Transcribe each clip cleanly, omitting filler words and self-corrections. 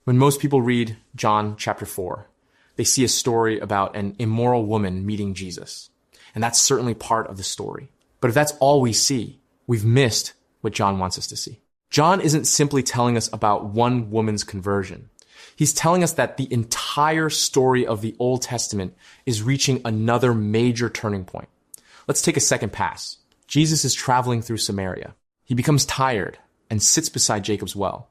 When most people read John chapter 4, they see a story about an immoral woman meeting Jesus. And that's certainly part of the story. But if that's all we see, we've missed what John wants us to see. John isn't simply telling us about one woman's conversion. He's telling us that the entire story of the Old Testament is reaching another major turning point. Let's take a second pass. Jesus is traveling through Samaria. He becomes tired and sits beside Jacob's well.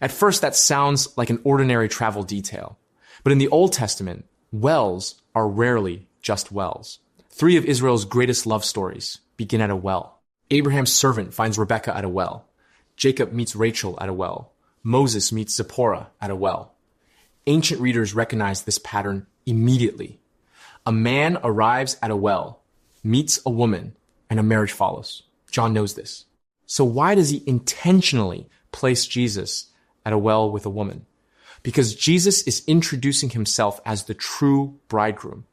At first, that sounds like an ordinary travel detail. But in the Old Testament, wells are rarely just wells. 3 of Israel's greatest love stories begin at a well. Abraham's servant finds Rebekah at a well. Jacob meets Rachel at a well. Moses meets Zipporah at a well. Ancient readers recognize this pattern immediately. A man arrives at a well, meets a woman, and a marriage follows. John knows this. So why does he intentionally place Jesus at a well with a woman? Because Jesus is introducing himself as the true bridegroom,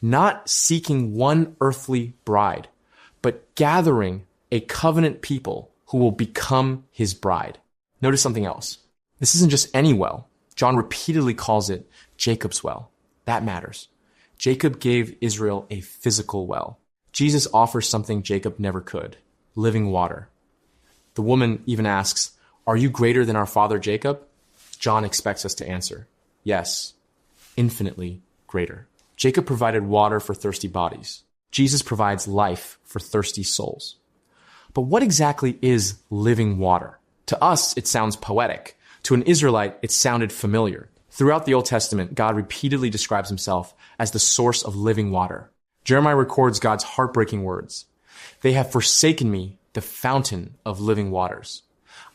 not seeking one earthly bride, but gathering a covenant people who will become his bride. Notice something else. This isn't just any well. John repeatedly calls it Jacob's well. That matters. Jacob gave Israel a physical well. Jesus offers something Jacob never could, living water. The woman even asks, "Are you greater than our father Jacob?" John expects us to answer, yes, infinitely greater. Jacob provided water for thirsty bodies. Jesus provides life for thirsty souls. But what exactly is living water? To us, it sounds poetic. To an Israelite, it sounded familiar. Throughout the Old Testament, God repeatedly describes himself as the source of living water. Jeremiah records God's heartbreaking words. "They have forsaken me, the fountain of living waters."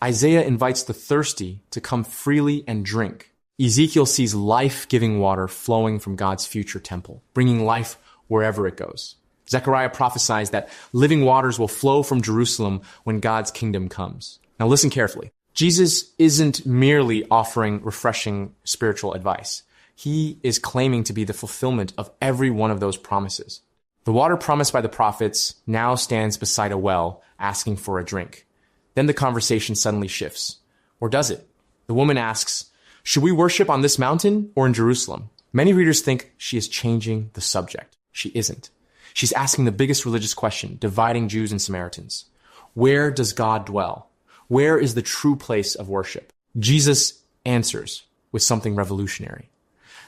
Isaiah invites the thirsty to come freely and drink. Ezekiel sees life-giving water flowing from God's future temple, bringing life wherever it goes. Zechariah prophesies that living waters will flow from Jerusalem when God's kingdom comes. Now listen carefully. Jesus isn't merely offering refreshing spiritual advice. He is claiming to be the fulfillment of every one of those promises. The water promised by the prophets now stands beside a well, asking for a drink. Then the conversation suddenly shifts. Or does it? The woman asks, "Should we worship on this mountain or in Jerusalem?" Many readers think she is changing the subject. She isn't. She's asking the biggest religious question, dividing Jews and Samaritans. Where does God dwell? Where is the true place of worship? Jesus answers with something revolutionary.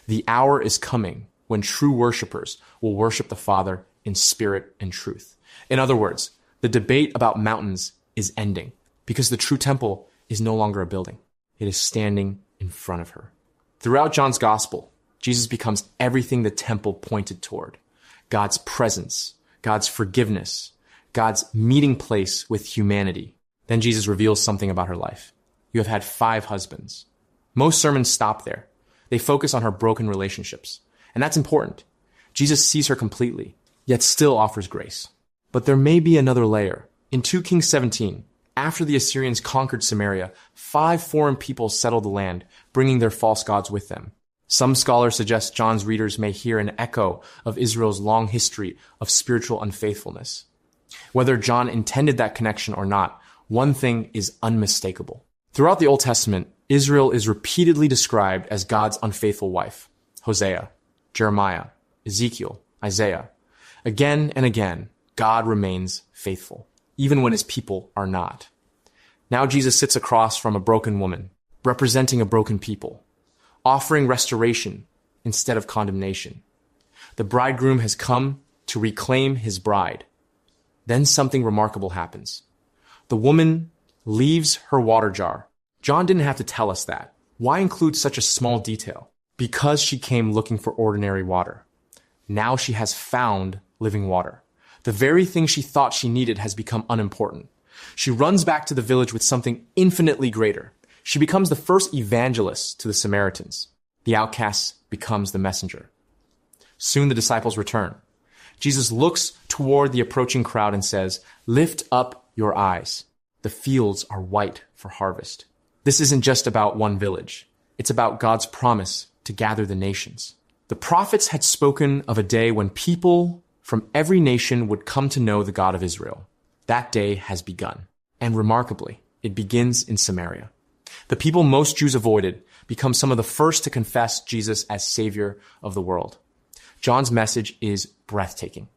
The hour is coming when true worshipers will worship the Father in spirit and truth. In other words, the debate about mountains is ending because the true temple is no longer a building. It is standing in front of her. Throughout John's gospel, Jesus becomes everything the temple pointed toward. God's presence, God's forgiveness, God's meeting place with humanity. Then Jesus reveals something about her life. "You have had 5 husbands." Most sermons stop there. They focus on her broken relationships. And that's important. Jesus sees her completely, yet still offers grace. But there may be another layer. In 2 Kings 17, after the Assyrians conquered Samaria, 5 foreign peoples settled the land, bringing their false gods with them. Some scholars suggest John's readers may hear an echo of Israel's long history of spiritual unfaithfulness. Whether John intended that connection or not, one thing is unmistakable. Throughout the Old Testament, Israel is repeatedly described as God's unfaithful wife. Hosea, Jeremiah, Ezekiel, Isaiah. Again and again, God remains faithful, even when his people are not. Now Jesus sits across from a broken woman, representing a broken people, offering restoration instead of condemnation. The bridegroom has come to reclaim his bride. Then something remarkable happens. The woman leaves her water jar. John didn't have to tell us that. Why include such a small detail? Because she came looking for ordinary water. Now she has found living water. The very thing she thought she needed has become unimportant. She runs back to the village with something infinitely greater. She becomes the first evangelist to the Samaritans. The outcast becomes the messenger. Soon the disciples return. Jesus looks toward the approaching crowd and says, "Lift up your eyes. The fields are white for harvest." This isn't just about one village. It's about God's promise to gather the nations. The prophets had spoken of a day when people from every nation would come to know the God of Israel. That day has begun. And remarkably, it begins in Samaria. The people most Jews avoided become some of the first to confess Jesus as Savior of the world. John's message is breathtaking.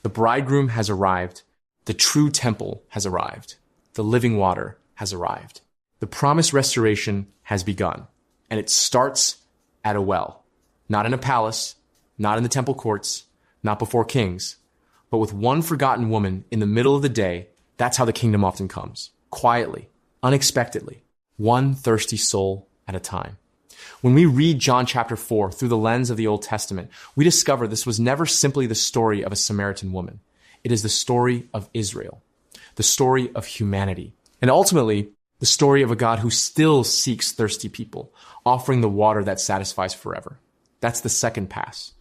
The bridegroom has arrived. The true temple has arrived. The living water has arrived. The promised restoration has begun, and it starts at a well, not in a palace, not in the temple courts, not before kings, but with one forgotten woman in the middle of the day. That's how the kingdom often comes, quietly, unexpectedly, one thirsty soul at a time. When we read John chapter 4 through the lens of the Old Testament, we discover this was never simply the story of a Samaritan woman. It is the story of Israel, the story of humanity, and ultimately the story of a God who still seeks thirsty people, offering the water that satisfies forever. That's the second pass.